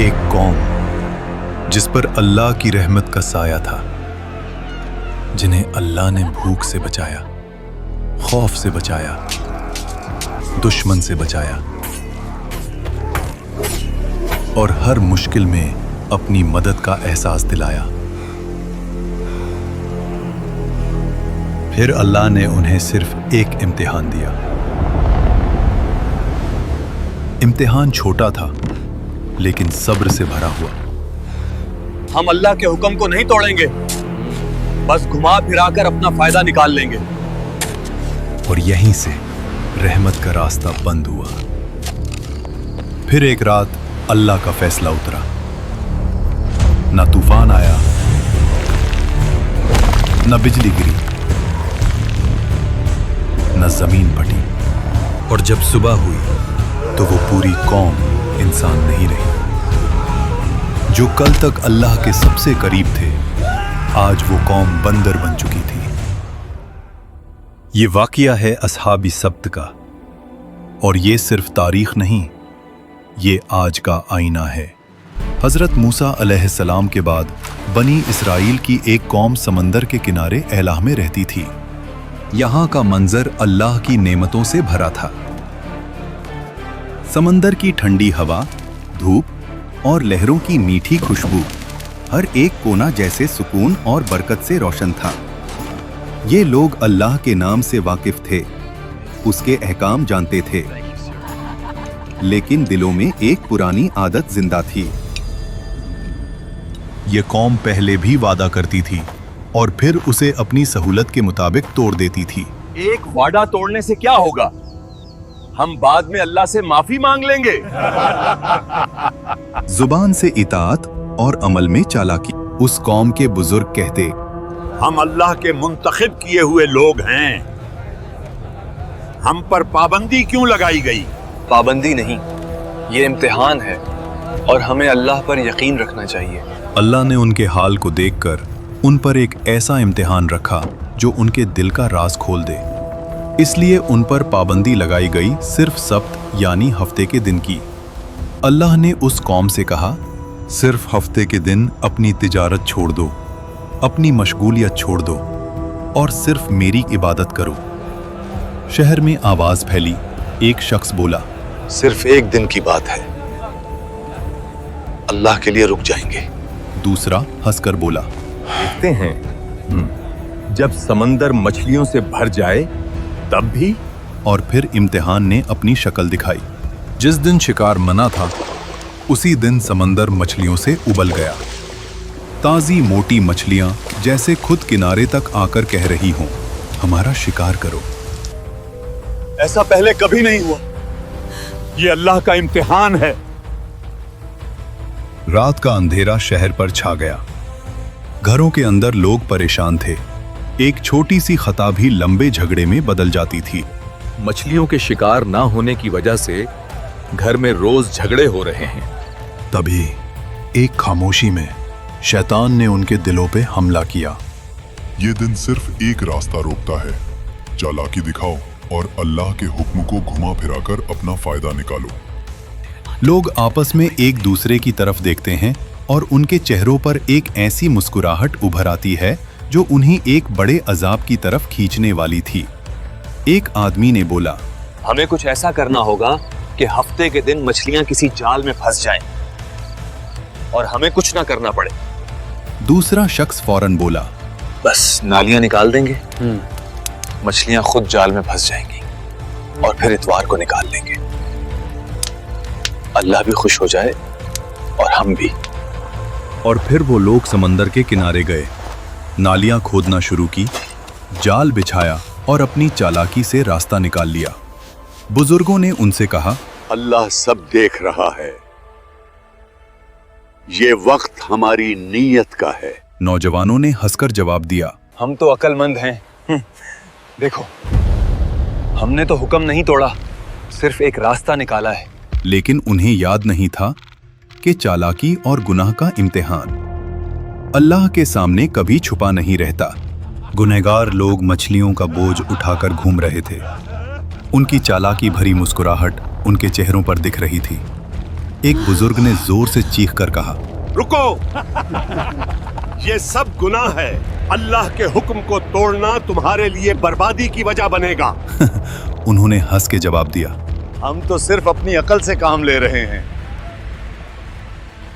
एक कौम जिस पर अल्लाह की रहमत का साया था, जिन्हें अल्लाह ने भूख से बचाया, खौफ से बचाया, दुश्मन से बचाया और हर मुश्किल में अपनी मदद का एहसास दिलाया। फिर अल्लाह ने उन्हें सिर्फ एक इम्तिहान दिया। इम्तिहान छोटा था लेकिन सब्र से भरा हुआ। हम अल्लाह के हुक्म को नहीं तोड़ेंगे, बस घुमा फिराकर अपना फायदा निकाल लेंगे। और यहीं से रहमत का रास्ता बंद हुआ। फिर एक रात अल्लाह का फैसला उतरा। ना तूफान आया, ना बिजली गिरी, ना जमीन फटी। और जब सुबह हुई तो वो पूरी कौम इंसान नहीं रही। जो कल तक अल्लाह के सबसे करीब थे, आज वो कौम बंदर बन चुकी थी। ये वाकया है असहाबी सब्त का, और ये सिर्फ तारीख नहीं, ये आज का आईना है। हजरत मूसा अलैहिस्सलाम के बाद बनी इसराइल की एक कौम समंदर के किनारे एलाह में रहती थी। यहां का मंजर अल्लाह की नेमतों से भरा था। समंदर की ठंडी हवा, धूप और लहरों की मीठी खुशबू, हर एक कोना जैसे सुकून और बरकत से रोशन था। ये लोग अल्लाह के नाम से वाकिफ थे, उसके अहकाम जानते थे, लेकिन दिलों में एक पुरानी आदत जिंदा थी। ये कौम पहले भी वादा करती थी और फिर उसे अपनी सहूलत के मुताबिक तोड़ देती थी। एक वादा तोड़ने से क्या होगा? हम बाद में अल्लाह से माफी मांग लेंगे। जुबान से इताअत और अमल में चालाकी। उस कौम के बुजुर्ग कहते, हम अल्लाह के मुंतखब किए हुए लोग हैं, हम पर पाबंदी क्यों लगाई गई? पाबंदी नहीं, ये इम्तिहान है और हमें अल्लाह पर यकीन रखना चाहिए। अल्लाह ने उनके हाल को देखकर उन पर एक ऐसा इम्तिहान रखा जो उनके दिल का राज खोल दे। इसलिए उन पर पाबंदी लगाई गई सिर्फ सब्त यानी हफ्ते के दिन की। अल्लाह ने उस कौम से कहा, सिर्फ हफ्ते के दिन अपनी तिजारत छोड़ दो, अपनी मशगूलियत छोड़ दो और सिर्फ मेरी इबादत करो। शहर में आवाज फैली। एक शख्स बोला, सिर्फ एक दिन की बात है, अल्लाह के लिए रुक जाएंगे। दूसरा हंसकर बोला, देखते हैं जब समंदर मछलियों से भर जाए तब भी। और फिर इम्तिहान ने अपनी शक्ल दिखाई। जिस दिन शिकार मना था, उसी दिन समंदर मछलियों से उबल गया। ताजी मोटी मछलियां जैसे खुद किनारे तक आकर कह रही हों, हमारा शिकार करो। ऐसा पहले कभी नहीं हुआ, ये अल्लाह का इम्तिहान है। रात का अंधेरा शहर पर छा गया। घरों के अंदर लोग परेशान थे। एक छोटी सी खता भी लंबे झगड़े में बदल जाती थी। मछलियों के शिकार ना होने की वजह से घर में रोज झगड़े हो रहे हैं। तभी एक खामोशी में शैतान ने उनके दिलों पे हमला किया। ये दिन सिर्फ एक रास्ता रोकता है, चालाकी दिखाओ और अल्लाह के हुक्म को घुमा फिराकर अपना फायदा निकालो। लोग आपस में एक दूसरे की तरफ देखते हैं और उनके चेहरों पर एक ऐसी मुस्कुराहट उभर आती है जो उन्हें एक बड़े अजाब की तरफ खींचने वाली थी। एक आदमी ने बोला, हमें कुछ ऐसा करना होगा कि हफ्ते के दिन मछलियां किसी जाल में फंस जाएं और हमें कुछ ना करना पड़े। दूसरा शख्स फौरन बोला, बस नालियां निकाल देंगे, मछलियां खुद जाल में फंस जाएंगी और फिर इतवार को निकाल लेंगे। अल्लाह भी खुश हो जाए और हम भी। और फिर वो लोग समंदर के किनारे गए, नालियां खोदना शुरू की, जाल बिछाया और अपनी चालाकी से रास्ता निकाल लिया। बुजुर्गों ने उनसे कहा, अल्लाह सब देख रहा है, ये वक्त हमारी नीयत का है। नौजवानों ने हंसकर जवाब दिया, हम तो अक्लमंद हैं। देखो, हमने तो हुक्म नहीं तोड़ा, सिर्फ एक रास्ता निकाला है। लेकिन उन्हें याद नहीं था कि चालाकी और गुनाह का इम्तिहान अल्लाह के सामने कभी छुपा नहीं रहता। गुनहगार लोग मछलियों का बोझ उठाकर घूम रहे थे। उनकी चालाकी भरी मुस्कुराहट उनके चेहरों पर दिख रही थी। एक बुजुर्ग ने जोर से चीख कर कहा, रुको, ये सब गुनाह है। अल्लाह के हुक्म को तोड़ना तुम्हारे लिए बर्बादी की वजह बनेगा। उन्होंने हंस के जवाब दिया, हम तो सिर्फ अपनी अकल से काम ले रहे हैं।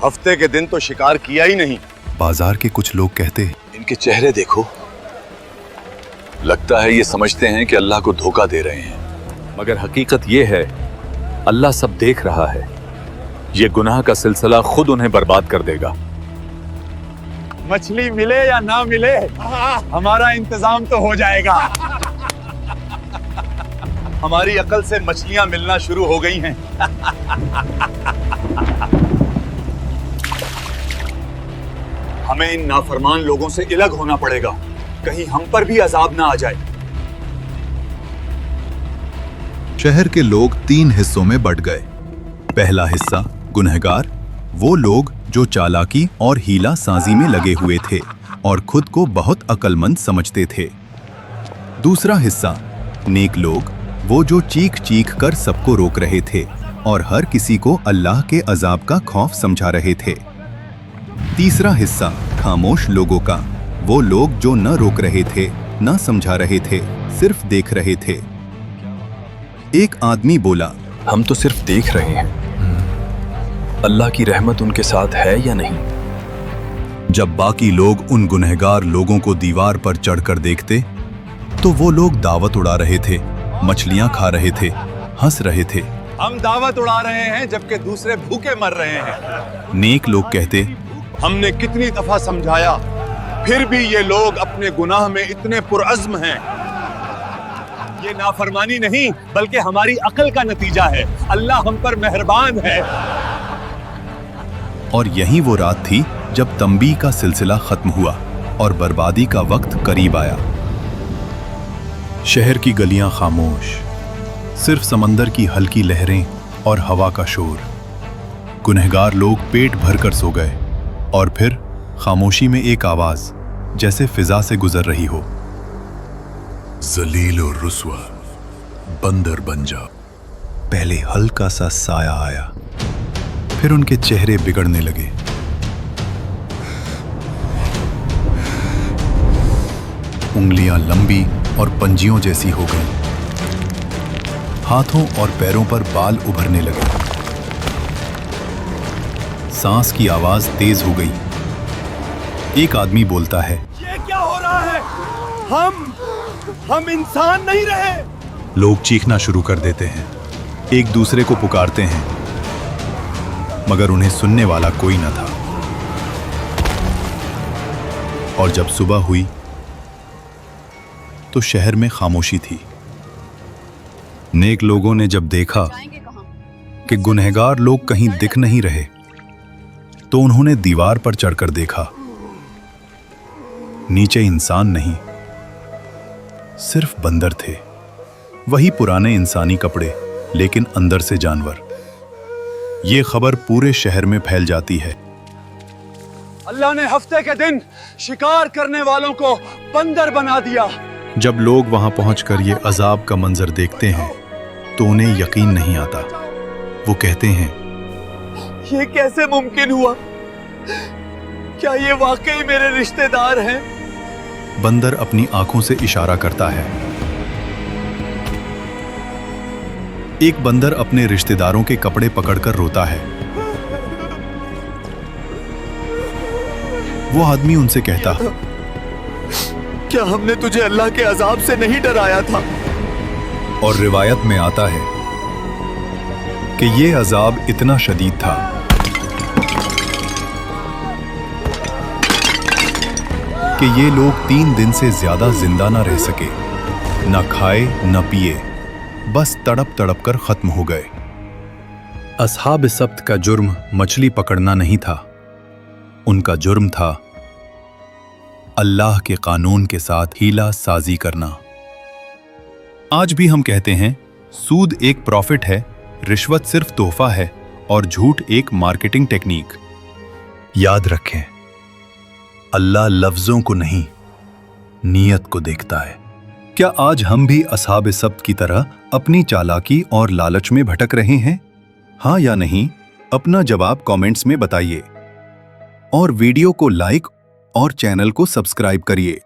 हफ्ते के दिन तो शिकार किया ही नहीं। बाजार के कुछ लोग कहते, इनके चेहरे देखो, लगता है ये समझते हैं कि अल्लाह को धोखा दे रहे हैं। मगर हकीकत ये है, अल्लाह सब देख रहा है। ये गुनाह का सिलसिला खुद उन्हें बर्बाद कर देगा। मछली मिले या ना मिले, हमारा इंतजाम तो हो जाएगा। हमारी अकल से मछलियां मिलना शुरू हो गई हैं। हमें इन नाफरमान लोगों से अलग होना पड़ेगा, कहीं हम पर भी अजाब ना आ जाए। शहर के लोग 3 हिस्सों में बंट गए। पहला हिस्सा गुनहगार, वो लोग जो चालाकी और हीला साजी में लगे हुए थे और खुद को बहुत अक्लमंद समझते थे। दूसरा हिस्सा नेक लोग, वो जो चीख चीख कर सबको रोक रहे थे और हर किसी को अल्लाह के अजाब का खौफ समझा रहे थे। तीसरा हिस्सा खामोश लोगों का, वो लोग जो न रोक रहे थे, न समझा रहे थे, सिर्फ देख रहे थे। एक आदमी बोला, हम तो सिर्फ देख रहे हैं, अल्लाह की रहमत उनके साथ है या नहीं। जब बाकी लोग उन गुनहगार लोगों को दीवार पर चढ़कर देखते तो वो लोग दावत उड़ा रहे थे, मछलियां खा रहे थे, हंस रहे थे। हम दावत उड़ा रहे हैं जबकि दूसरे भूखे मर रहे हैं। नेक लोग कहते, हमने कितनी दफा समझाया, फिर भी ये लोग अपने गुनाह में इतने पुरअज़्म हैं। ये नाफरमानी नहीं बल्कि हमारी अकल का नतीजा है। अल्लाह हम पर मेहरबान है। और यही वो रात थी जब तंबी का सिलसिला खत्म हुआ और बर्बादी का वक्त करीब आया। शहर की गलियां खामोश, सिर्फ समंदर की हल्की लहरें और हवा का शोर। गुनहगार लोग पेट भरकर सो गए और फिर खामोशी में एक आवाज जैसे फिजा से गुजर रही हो, जलील और रुस्वा, बंदर बन जा। पहले हल्का सा साया आया, फिर उनके चेहरे बिगड़ने लगे। उंगलियां लंबी और पंजियों जैसी हो गईं। हाथों और पैरों पर बाल उभरने लगे। सांस की आवाज तेज हो गई। एक आदमी बोलता है, ये क्या हो रहा है? हम इंसान नहीं रहे। लोग चीखना शुरू कर देते हैं, एक दूसरे को पुकारते हैं, मगर उन्हें सुनने वाला कोई न था। और जब सुबह हुई तो शहर में खामोशी थी। नेक लोगों ने जब देखा कि गुनहगार लोग कहीं दिख नहीं रहे तो उन्होंने दीवार पर चढ़कर देखा। नीचे इंसान नहीं, सिर्फ बंदर थे। वही पुराने इंसानी कपड़े, लेकिन अंदर से जानवर। ये खबर पूरे शहर में फैल जाती है। अल्लाह ने हफ्ते के दिन शिकार करने वालों को बंदर बना दिया। जब लोग वहां पहुंचकर ये अजाब का मंजर देखते हैं तो उन्हें यकीन नहीं आता। वो कहते हैं, ये कैसे मुमकिन हुआ? क्या ये वाकई मेरे रिश्तेदार हैं? बंदर अपनी आंखों से इशारा करता है। एक बंदर अपने रिश्तेदारों के कपड़े पकड़कर रोता है। वो आदमी उनसे कहता, क्या हमने तुझे अल्लाह के अजाब से नहीं डराया था? और रिवायत में आता है कि ये अजाब इतना शदीद था कि ये लोग 3 दिन से ज्यादा जिंदा ना रह सके, न खाए न पिए, बस तड़प तड़प कर खत्म हो गए। अस्हाब सब्त का जुर्म मछली पकड़ना नहीं था, उनका जुर्म था अल्लाह के कानून के साथ हीला साजी करना। आज भी हम कहते हैं, सूद एक प्रॉफिट है, रिश्वत सिर्फ तोहफा है और झूठ एक मार्केटिंग टेक्निक। याद रखें, अल्लाह लफ्जों को नहीं, नीयत को देखता है। क्या आज हम भी अस्हाब सब्त की तरह अपनी चालाकी और लालच में भटक रहे हैं? हाँ या नहीं? अपना जवाब कमेंट्स में बताइए और वीडियो को लाइक और चैनल को सब्सक्राइब करिए।